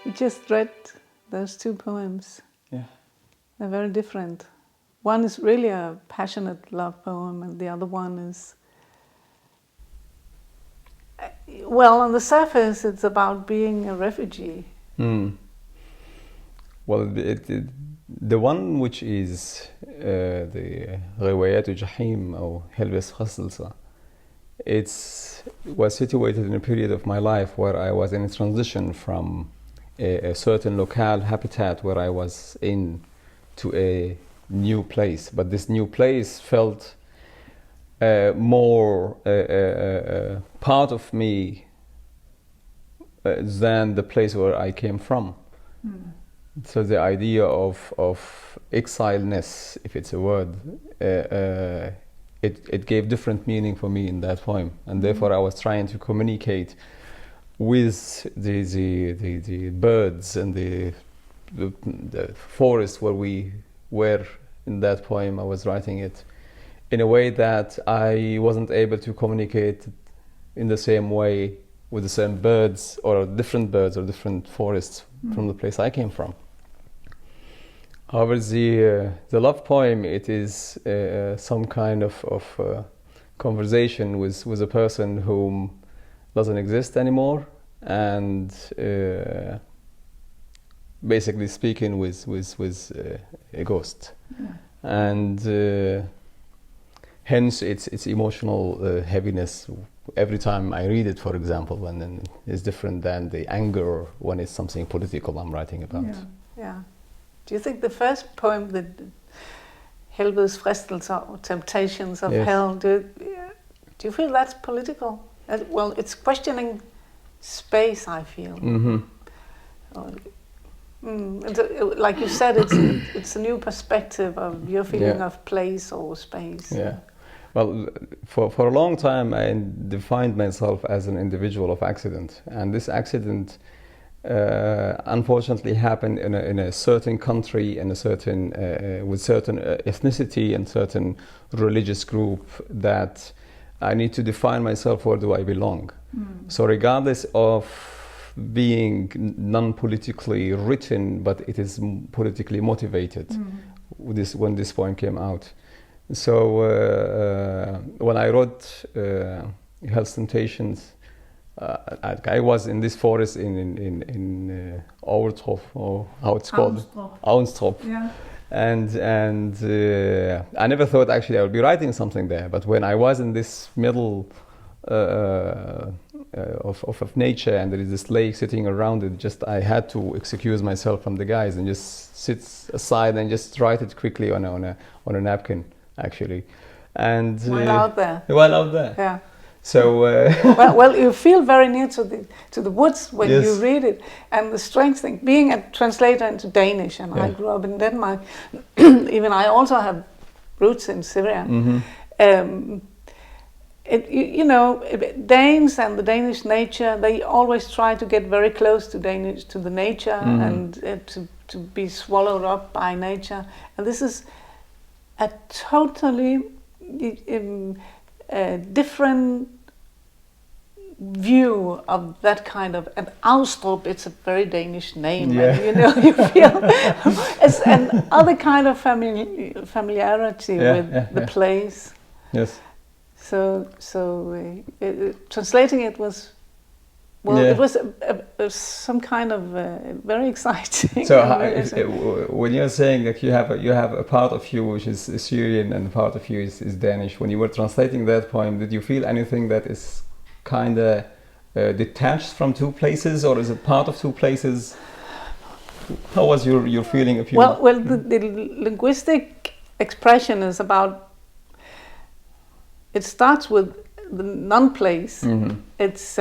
You just read those two poems. Yeah. They're very different. One is really a passionate love poem, and the other one is, well, on the surface, it's about being a refugee. Well, the one which is the روايات جحيم أو هلبس خصلصة, was situated in a period of my life where I was in a transition from a certain locale habitat where I was in to a new place. But this new place felt more part of me than the place where I came from. So the idea of exileness, if it's a word, it gave different meaning for me in that poem, and therefore I was trying to communicate with the birds and the forest where we were in that poem. I was writing it in a way that I wasn't able to communicate in the same way with the same birds or different forests from the place I came from. However, the love poem, it is some kind of conversation with a person whom doesn't exist anymore, and basically speaking with a ghost. And hence its emotional heaviness every time I read it, for example, and then it's different than the anger when it's something political I'm writing about. Yeah. Do you think the first poem, the Helvedes fristelser, or Temptations of Hell, do you feel that's political? Well, it's questioning space, I feel. Like you said, it's a new perspective of your feeling of place or space. Yeah. Well, for a long time I defined myself as an individual of accident, and this accident unfortunately happened in a certain country, in a certain with certain ethnicity and certain religious group, that I need to define myself, where do I belong. So regardless of being non-politically written, but it is politically motivated. When this poem came out. So when I wrote Hell's Temptations, I was in this forest in Overtrop, or how it's called, Auenstrop. Yeah. And I never thought actually I would be writing something there. But when I was in this middle of nature, and there is this lake sitting around it, just I had to excuse myself from the guys and just sit aside and just write it quickly on a napkin, actually. And while out there. Yeah. So well, you feel very near to the woods when you read it, and the strange thing, being a translator into Danish, and I grew up in Denmark. Even I also have roots in Syria. Danes and the Danish nature, they always try to get very close to the nature and to be swallowed up by nature. And this is a totally different view of that kind of, and Austrup, it's a very Danish name, and you feel it's another kind of familiarity with the place. Yes. So translating it was, it was some kind of very exciting. So when you're saying that you have a part of you which is Syrian and a part of you is Danish, when you were translating that poem, did you feel anything that is kind of detached from two places, or is it part of two places? How was your feeling of you? Well, the linguistic expression is about. It starts with the non-place. It's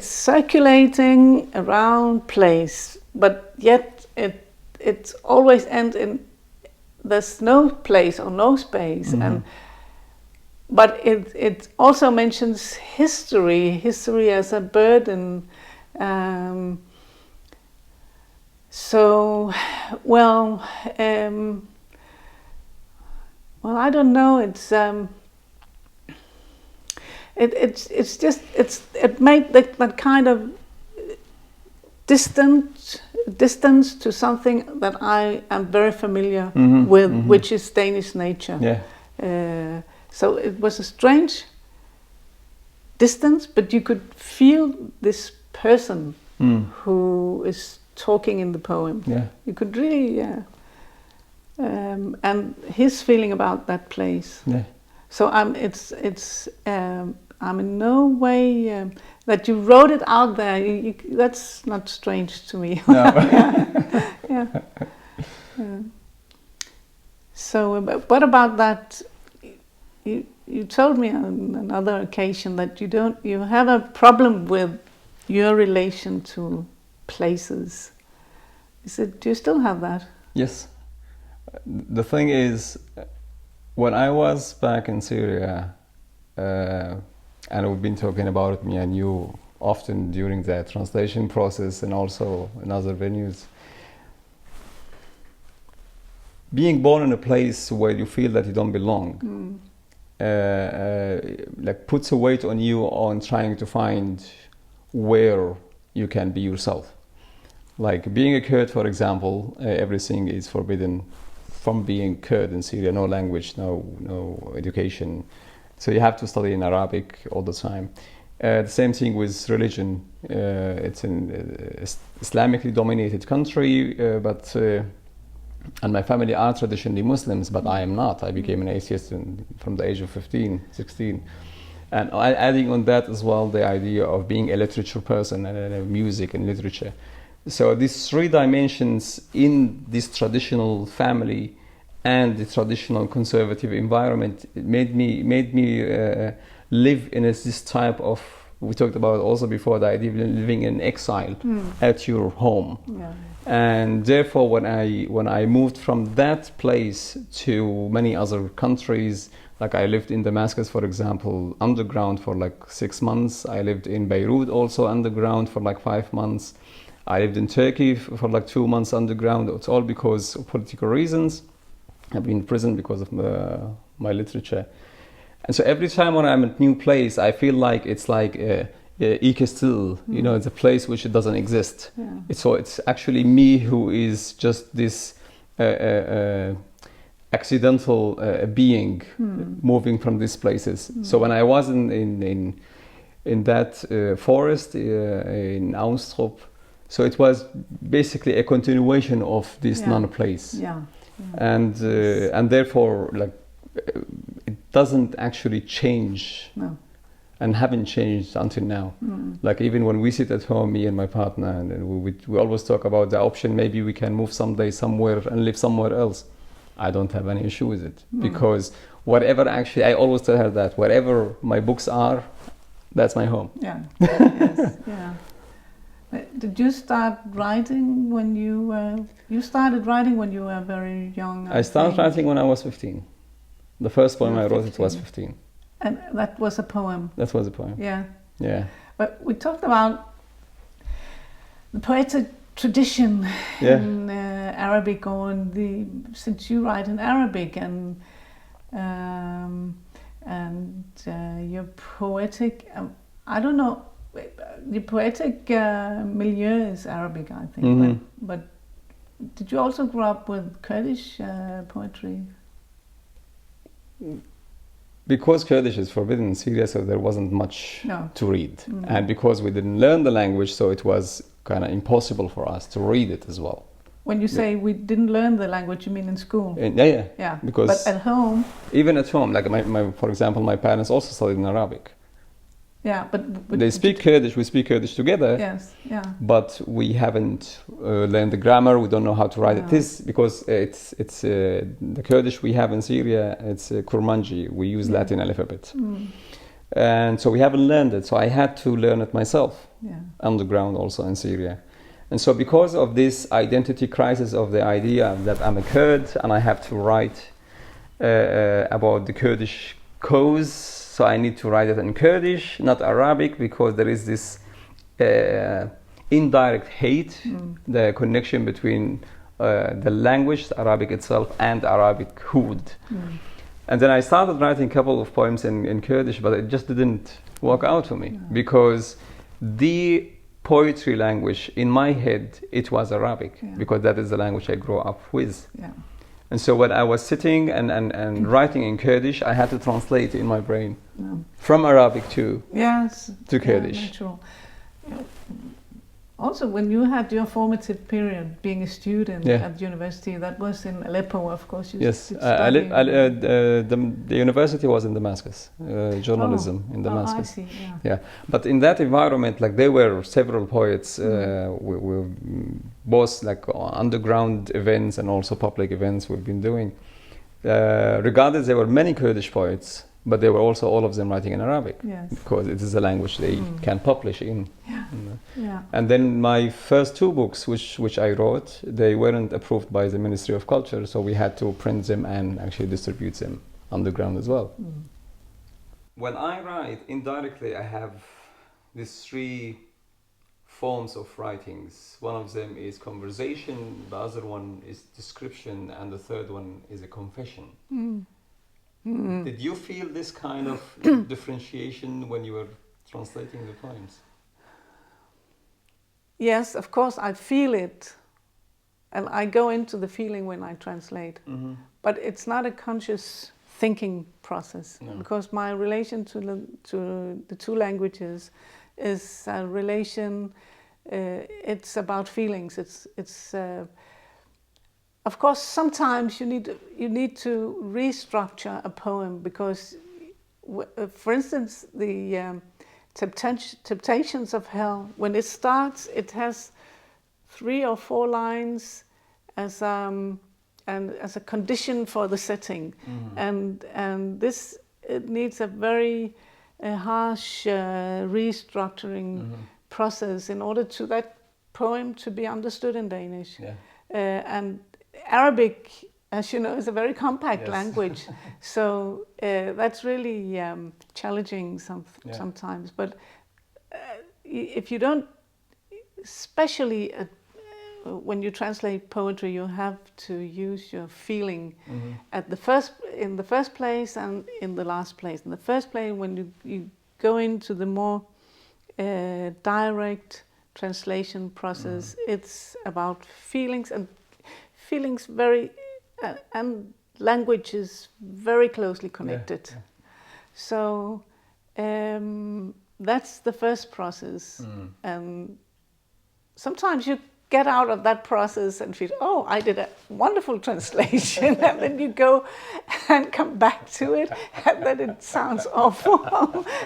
circulating around place, but yet it always ends in there's no place or no space, but it also mentions history as a burden. Well, I don't know. It made that kind of distance to something that I am very familiar with, which is Danish nature. Yeah. So it was a strange distance, but you could feel this person who is talking in the poem. Yeah. You could really, and his feeling about that place. Yeah. So I'm in no way that you wrote it out there. That's not strange to me. No. Yeah. So, what about that? You told me on another occasion that you have a problem with your relation to places. Do you still have that? Yes. The thing is, when I was back in Syria, and we've been talking about it, me and you, often during the translation process and also in other venues, being born in a place where you feel that you don't belong, like puts a weight on you on trying to find where you can be yourself. Like being a Kurd, for example, everything is forbidden from being Kurd in Syria. No language, no education. So you have to study in Arabic all the time. The same thing with religion. It's an Islamically dominated country, and my family are traditionally Muslims, but I am not. I became an atheist from the age of 15, 16. And adding on that as well, the idea of being a literature person and music and literature. So these three dimensions in this traditional family and the traditional conservative environment made me live in this type of, we talked about also before, the idea of living in exile at your home. Yeah. And therefore when I moved from that place to many other countries, like I lived in Damascus, for example, underground for like 6 months. I lived in Beirut also underground for like 5 months. I lived in Turkey for like 2 months underground. It's all because of political reasons. I've been in prison because of my literature. And so every time when I'm at a new place, I feel like it's like Ike still, you know, it's a place which it doesn't exist. Yeah. It's actually me who is just this accidental being moving from these places. So when I was in that forest in Aunstrup, so it was basically a continuation of this non-place. Yeah. And therefore, like, it doesn't actually change. No. And haven't changed until now. Like even when we sit at home, me and my partner, and we always talk about the option, maybe we can move someday somewhere and live somewhere else. I don't have any issue with it, because whatever, actually, I always tell her that wherever my books are, that's my home. Yeah. Yes. Yeah. Did you start writing when you started writing when you were very young? I started writing when I was 15. The first poem I wrote, it was 15. And that was a poem? That was a poem. Yeah. Yeah. But we talked about the poetic tradition in Arabic, or since you write in Arabic, and your poetic, I don't know, the poetic milieu is Arabic, I think. But did you also grow up with Kurdish poetry? Because Kurdish is forbidden in Syria, so there wasn't much to read. And because we didn't learn the language, so it was kind of impossible for us to read it as well. When you say we didn't learn the language, you mean in school? Yeah. Because but at home? Even at home, like for example, my parents also studied in Arabic. Yeah, but they speak Kurdish, we speak Kurdish together. Yes, yeah. But we haven't learned the grammar, we don't know how to write it. This, because it's the Kurdish we have in Syria, it's Kurmanji, we use Latin alphabet. And so we haven't learned it, so I had to learn it myself, underground also in Syria. And so because of this identity crisis of the idea that I'm a Kurd and I have to write about the Kurdish cause, so I need to write it in Kurdish, not Arabic, because there is this indirect hate, the connection between the language, Arabic itself, and Arabic hood. And then I started writing a couple of poems in Kurdish, but it just didn't work out for me, because the poetry language, in my head, it was Arabic, because that is the language I grew up with. Yeah. And so when I was sitting and writing in Kurdish, I had to translate in my brain from Arabic to Kurdish. Natural. Also, when you had your formative period, being a student at university, that was in Aleppo, of course. The university was in Damascus, journalism in Damascus. I see. Yeah, but in that environment, like there were several poets, we both like underground events and also public events we've been doing. Regardless, there were many Kurdish poets, but they were also all of them writing in Arabic, because it is a language they can publish in. And then my first two books, which I wrote, they weren't approved by the Ministry of Culture, so we had to print them and actually distribute them underground as well. When I write, indirectly I have these three forms of writings. One of them is conversation, the other one is description, and the third one is a confession. Did you feel this kind of differentiation when you were translating the poems? Yes, of course, I feel it. And I go into the feeling when I translate. But it's not a conscious thinking process, because my relation to the two languages is a relation, it's about feelings. It's of course, sometimes you need to restructure a poem, because, for instance, the Temptations of Hell, when it starts, it has 3 or 4 lines as a condition for the setting, and this, it needs a very harsh restructuring process in order to that poem to be understood in Danish. And Arabic, as you know, is a very compact language, so that's really challenging sometimes. But if you don't, especially when you translate poetry, you have to use your feeling in the first place and in the last place. In the first place, when you go into the more direct translation process, it's about feelings, and feelings and language is very closely connected. So that's the first process. And sometimes you get out of that process and feel, oh, I did a wonderful translation, and then you go and come back to it, and then it sounds awful.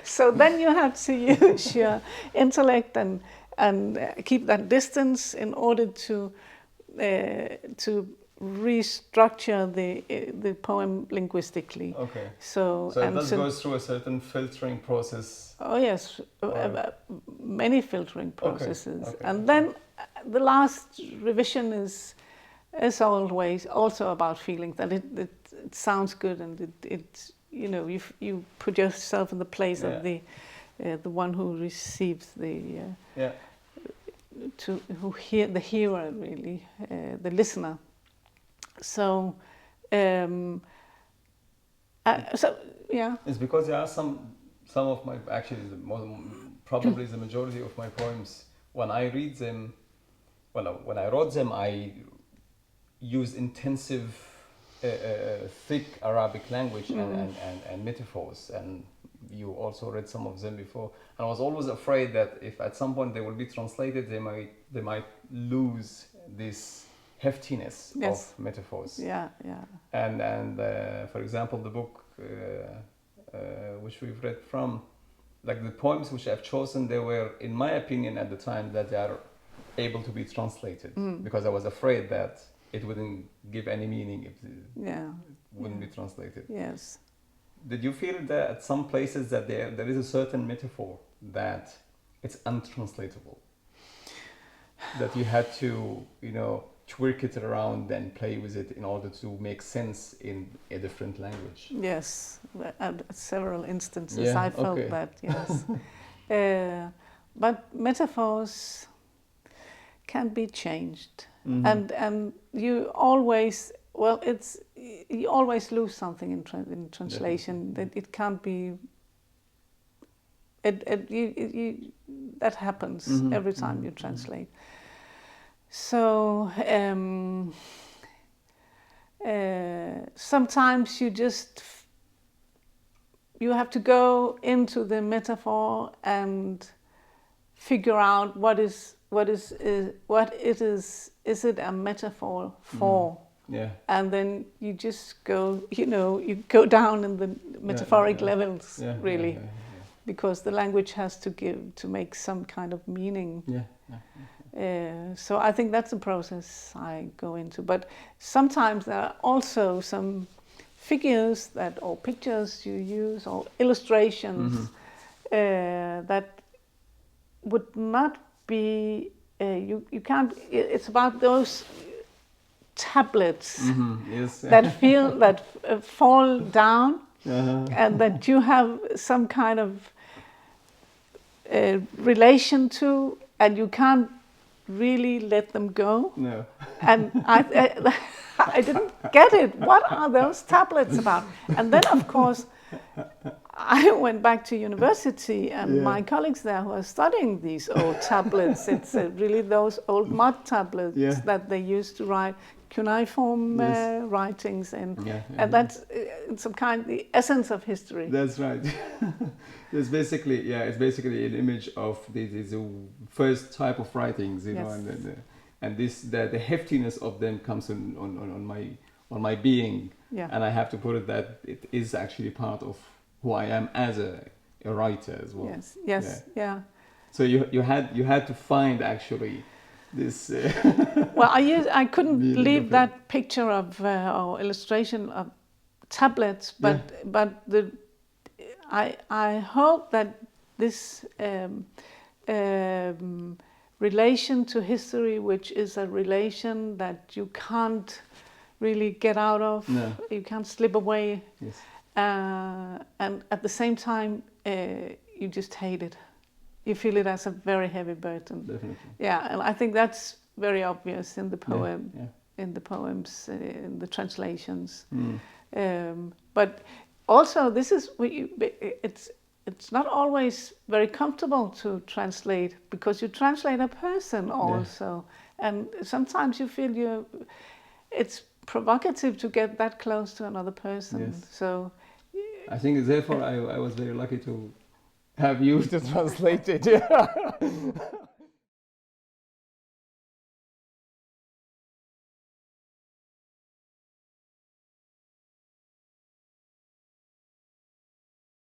So then you have to use your intellect and keep that distance in order to restructure the poem linguistically. So it does go through a certain filtering process. Oh yes, many filtering processes, and then the last revision is always also about feeling that it sounds good, and it you know, you put yourself in the place of the one who receives the who hear the hearer, really, the listener. So it's because there are some of my, actually probably the majority of my poems, when I read them, when I wrote them, I used intensive thick Arabic language and metaphors, and you also read some of them before, and I was always afraid that if at some point they will be translated, they might lose this heftiness of metaphors. And for example, the book which we've read from, like the poems which I've chosen, they were, in my opinion at the time, that they are able to be translated, because I was afraid that it wouldn't give any meaning if it wouldn't be translated. Yes. Did you feel that at some places that there is a certain metaphor that it's untranslatable, that you had to, you know, twerk it around and play with it in order to make sense in a different language? Yes, at several instances I felt that, yes. But metaphors can be changed, and you always, you always lose something in translation. That it can't be. that happens every time you translate. So sometimes you have to go into the metaphor and figure out what it is. Is it a metaphor for? Yeah. And then you just go, you go down in the metaphoric levels, really, because the language has to make some kind of meaning. So I think that's the process I go into. But sometimes there are also some figures or pictures you use, or illustrations that would not be, you can't, it's about those tablets that fall down, and that you have some kind of relation to, and you can't really let them go. No. And I didn't get it. What are those tablets about? And then, of course, I went back to university, and my colleagues there who are studying these old tablets, it's really those old mud tablets that they used to write cuneiform writings in. And that's some kind, the essence of history. That's right. It's basically an image of the first type of writings, you know, and the heftiness of them comes on my being, and I have to put it that it is actually part of who I am as a writer as well. Yeah. So you had to find actually this. Well, I couldn't leave that picture of or illustration of tablets, but I hope that this relation to history, which is a relation that you can't really get out of, you can't slip away, and at the same time you just hate it. You feel it as a very heavy burden. Definitely. Yeah, and I think that's very obvious in the poem, in the poems, in the translations. But also, this is it's not always very comfortable to translate, because you translate a person also, and sometimes you feel it's provocative to get that close to another person. So I think therefore I was very lucky to have you to translate it.